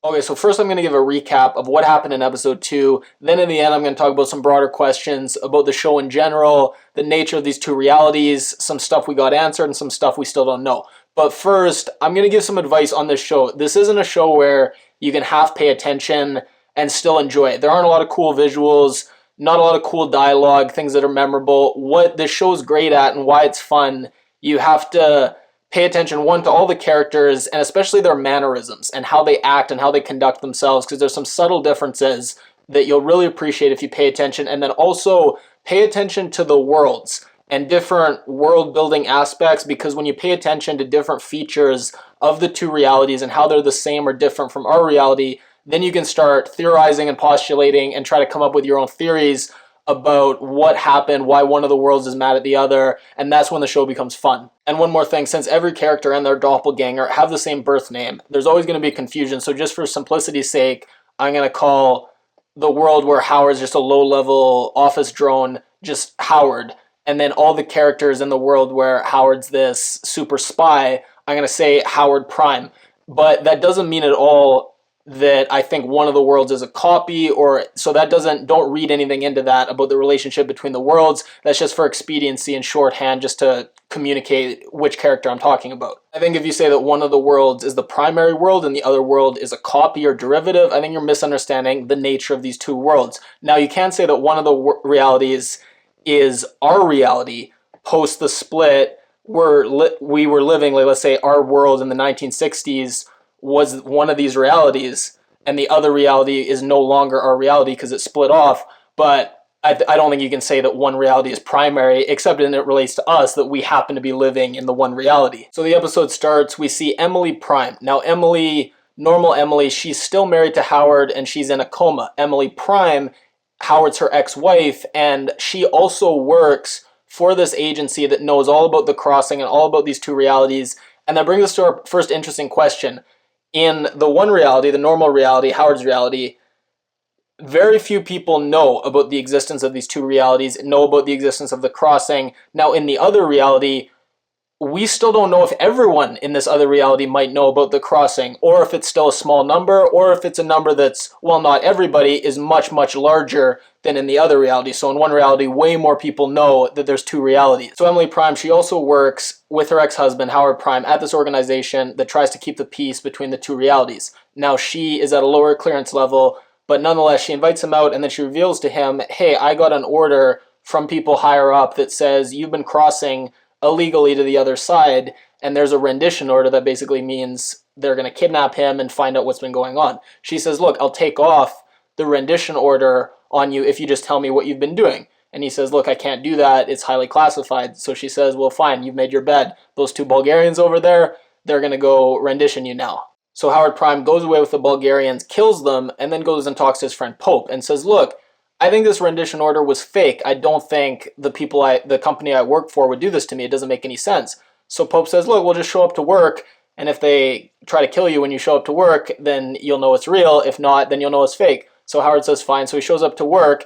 Okay, so first I'm going to give a recap of what happened in episode 2. Then in the end, I'm going to talk about some broader questions about the show in general, the nature of these two realities, some stuff we got answered, and some stuff we still don't know. But first, I'm going to give some advice on this show. This isn't a show where you can half pay attention and still enjoy it. There aren't a lot of cool visuals, not a lot of cool dialogue, things that are memorable. What this show's great at and why it's fun, you have to pay attention, one, to all the characters and especially their mannerisms and how they act and how they conduct themselves, because there's some subtle differences that you'll really appreciate if you pay attention. And then also pay attention to the worlds and different world building aspects, because when you pay attention to different features of the two realities and how they're the same or different from our reality, then you can start theorizing and postulating and try to come up with your own theories about what happened, why one of the worlds is mad at the other, and that's when the show becomes fun. And one more thing, since every character and their doppelganger have the same birth name, there's always going to be confusion, so just for simplicity's sake, I'm going to call the world where Howard's just a low-level office drone just Howard, and then all the characters in the world where Howard's this super spy, I'm going to say Howard Prime. But that doesn't mean at all that I think one of the worlds is a copy, or so that don't read anything into that about the relationship between the worlds. That's just for expediency and shorthand, just to communicate which character I'm talking about. I think if you say that one of the worlds is the primary world and the other world is a copy or derivative, I think you're misunderstanding the nature of these two worlds. Now, you can say that one of the realities is our reality post the split, where we were living, like, let's say our world in the 1960s was one of these realities, and the other reality is no longer our reality because it split off. But I don't think you can say that one reality is primary, except in it relates to us, that we happen to be living in the one reality. So the episode starts, we see Emily Prime. Now Emily, normal Emily, she's still married to Howard and she's in a coma. Emily Prime, Howard's her ex-wife, and she also works for this agency that knows all about the crossing and all about these two realities. And that brings us to our first interesting question. In the one reality, the normal reality, Howard's reality, very few people know about the existence of these two realities, know about the existence of the crossing. Now, in the other reality, we still don't know if everyone in this other reality might know about the crossing, or if it's still a small number, or if it's a number that's, well, not everybody, is much, much larger than in the other reality. So in one reality, way more people know that there's two realities. So Emily Prime, she also works with her ex-husband, Howard Prime, at this organization that tries to keep the peace between the two realities. Now, she is at a lower clearance level, but nonetheless, she invites him out, and then she reveals to him, hey, I got an order from people higher up that says you've been crossing illegally to the other side, and there's a rendition order that basically means they're going to kidnap him and find out what's been going on. She says, look, I'll take off the rendition order on you if you just tell me what you've been doing. And he says, look, I can't do that. It's highly classified. So she says, well, fine, you've made your bed. Those two Bulgarians over there, they're going to go rendition you now. So Howard Prime goes away with the Bulgarians, kills them, and then goes and talks to his friend Pope and says, look, I think this rendition order was fake. I don't think the company I work for would do this to me. It doesn't make any sense. So Pope says, look, we'll just show up to work, and if they try to kill you when you show up to work, then you'll know it's real. If not, then you'll know it's fake. So Howard says, fine. So he shows up to work,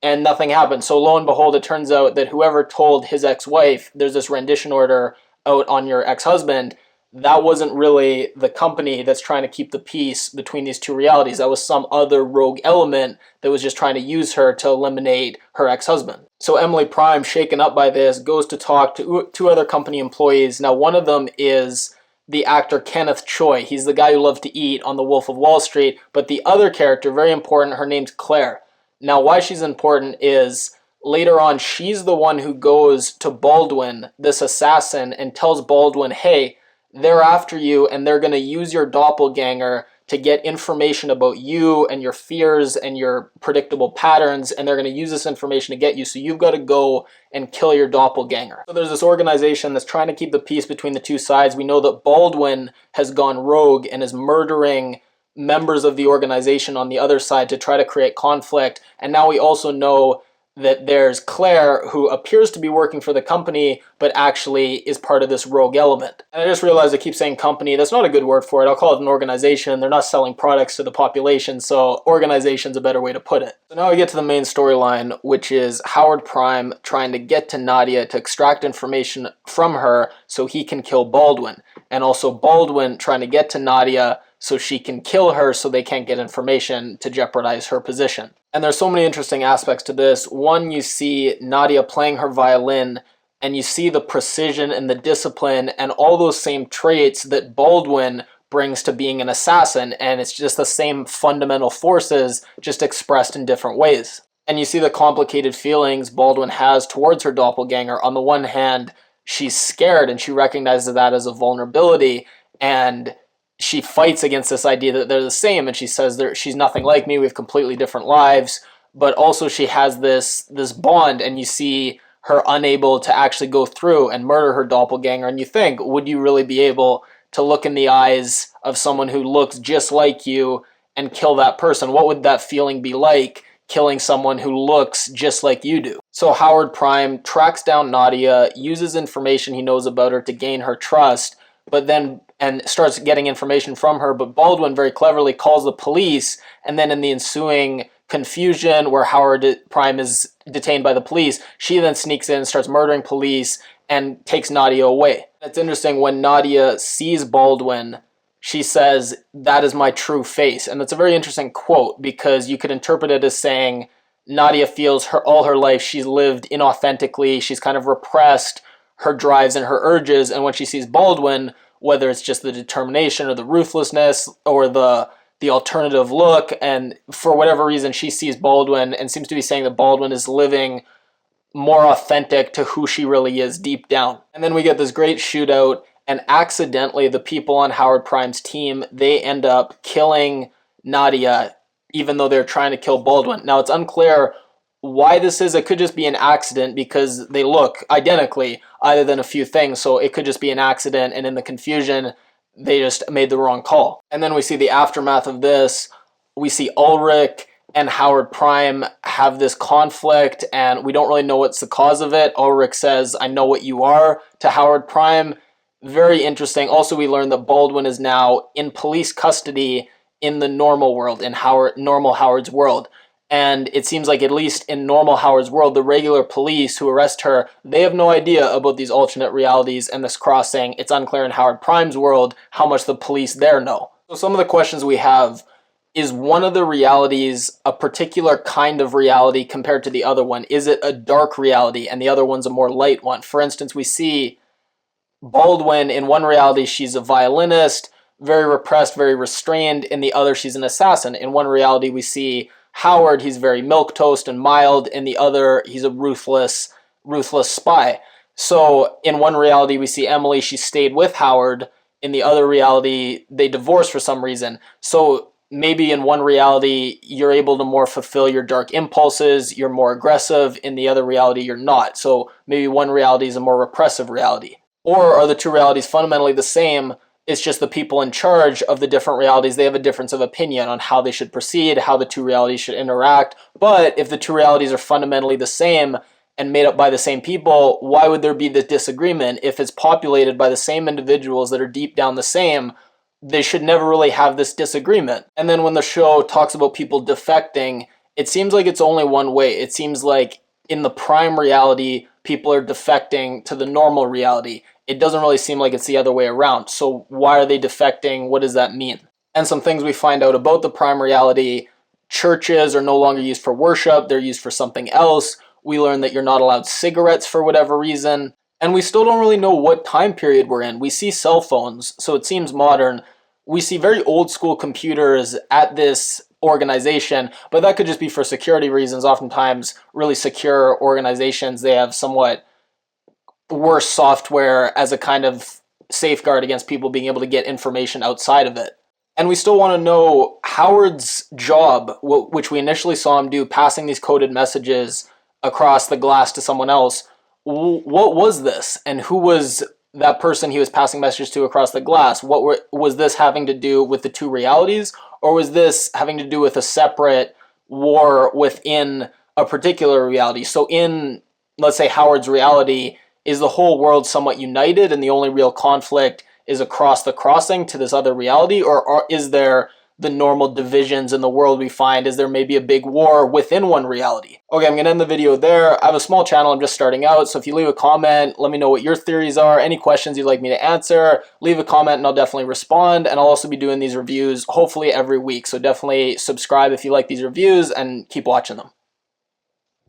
and nothing happens. So lo and behold, it turns out that whoever told his ex-wife, there's this rendition order out on your ex-husband, that wasn't really the company that's trying to keep the peace between these two realities. That was some other rogue element that was just trying to use her to eliminate her ex-husband. So Emily Prime, shaken up by this, goes to talk to two other company employees. Now, one of them is the actor Kenneth Choi. He's the guy who loved to eat on The Wolf of Wall Street. But the other character, very important, her name's Claire. Now, why she's important is later on, she's the one who goes to Baldwin, this assassin, and tells Baldwin, hey, they're after you, and they're going to use your doppelganger to get information about you and your fears and your predictable patterns, and they're going to use this information to get you, so you've got to go and kill your doppelganger. So there's this organization that's trying to keep the peace between the two sides. We know that Baldwin has gone rogue and is murdering members of the organization on the other side to try to create conflict, and now we also know that there's Claire, who appears to be working for the company, but actually is part of this rogue element. And I just realized I keep saying company. That's not a good word for it. I'll call it an organization. They're not selling products to the population, so organization's a better way to put it. So now we get to the main storyline, which is Howard Prime trying to get to Nadia to extract information from her so he can kill Baldwin. And also Baldwin trying to get to Nadia so she can kill her so they can't get information to jeopardize her position. And there's so many interesting aspects to this. One, you see Nadia playing her violin, and you see the precision and the discipline and all those same traits that Baldwin brings to being an assassin, and it's just the same fundamental forces, just expressed in different ways. And you see the complicated feelings Baldwin has towards her doppelganger. On the one hand, she's scared and she recognizes that as a vulnerability, and she fights against this idea that they're the same, and she says she's nothing like me, we have completely different lives. But also she has this bond, and you see her unable to actually go through and murder her doppelganger, and you think, would you really be able to look in the eyes of someone who looks just like you and kill that person? What would that feeling be like, killing someone who looks just like you do? So Howard Prime tracks down Nadia, uses information he knows about her to gain her trust, and starts getting information from her, but Baldwin very cleverly calls the police, and then in the ensuing confusion where Howard Prime is detained by the police, she then sneaks in, starts murdering police, and takes Nadia away. It's interesting, when Nadia sees Baldwin, she says, "That is my true face." And that's a very interesting quote, because you could interpret it as saying Nadia feels all her life she's lived inauthentically, she's kind of repressed her drives and her urges, and when she sees Baldwin, whether it's just the determination or the ruthlessness or the alternative look, and for whatever reason she sees Baldwin and seems to be saying that Baldwin is living more authentic to who she really is deep down. And then we get this great shootout, and accidentally the people on Howard Prime's team, they end up killing Nadia even though they're trying to kill Baldwin. Now it's unclear why this is. It could just be an accident because they look identically, other than a few things, so it could just be an accident, and in the confusion they just made the wrong call. And then we see the aftermath of this. We see Ulrich and Howard Prime have this conflict, and we don't really know what's the cause of it. Ulrich says, "I know what you are," to Howard Prime. Very interesting. Also, we learn that Baldwin is now in police custody in the normal world, in normal Howard's world. And it seems like, at least in normal Howard's world, the regular police who arrest her, they have no idea about these alternate realities and this crossing. It's unclear in Howard Prime's world how much the police there know. So some of the questions we have: is one of the realities a particular kind of reality compared to the other one? Is it a dark reality and the other one's a more light one? For instance, we see Baldwin, in one reality she's a violinist, very repressed, very restrained. In the other, she's an assassin. In one reality we see Howard, he's very milquetoast and mild. In the other, he's a ruthless spy. So in one reality we see Emily, she stayed with Howard. In the other reality, they divorced for some reason. So maybe in one reality you're able to more fulfill your dark impulses, you're more aggressive. In the other reality you're not. So maybe one reality is a more repressive reality. Or are the two realities fundamentally the same? It's just the people in charge of the different realities, they have a difference of opinion on how they should proceed, how the two realities should interact. But if the two realities are fundamentally the same and made up by the same people, why would there be this disagreement? If it's populated by the same individuals that are deep down the same, they should never really have this disagreement. And then when the show talks about people defecting, it seems like it's only one way. It seems like in the prime reality, people are defecting to the normal reality. It doesn't really seem like it's the other way around. So why are they defecting? What does that mean? And some things we find out about the prime reality: churches are no longer used for worship, they're used for something else. We learn that you're not allowed cigarettes for whatever reason. And we still don't really know what time period we're in. We see cell phones, so it seems modern. We see very old school computers at this organization, but that could just be for security reasons. Oftentimes, really secure organizations, they have somewhat worse software as a kind of safeguard against people being able to get information outside of it. And we still want to know Howard's job, which we initially saw him do, passing these coded messages across the glass to someone else. What was this? And who was that person he was passing messages to across the glass? Was this having to do with the two realities? Or was this having to do with a separate war within a particular reality? So in, let's say, Howard's reality, is the whole world somewhat united and the only real conflict is across the crossing to this other reality? Or is there the normal divisions in the world we find, as there may be a big war within one reality. Okay, I'm going to end the video there. I have a small channel, I'm just starting out, so if you leave a comment, let me know what your theories are, any questions you'd like me to answer, leave a comment and I'll definitely respond. And I'll also be doing these reviews hopefully every week, so definitely subscribe if you like these reviews and keep watching them.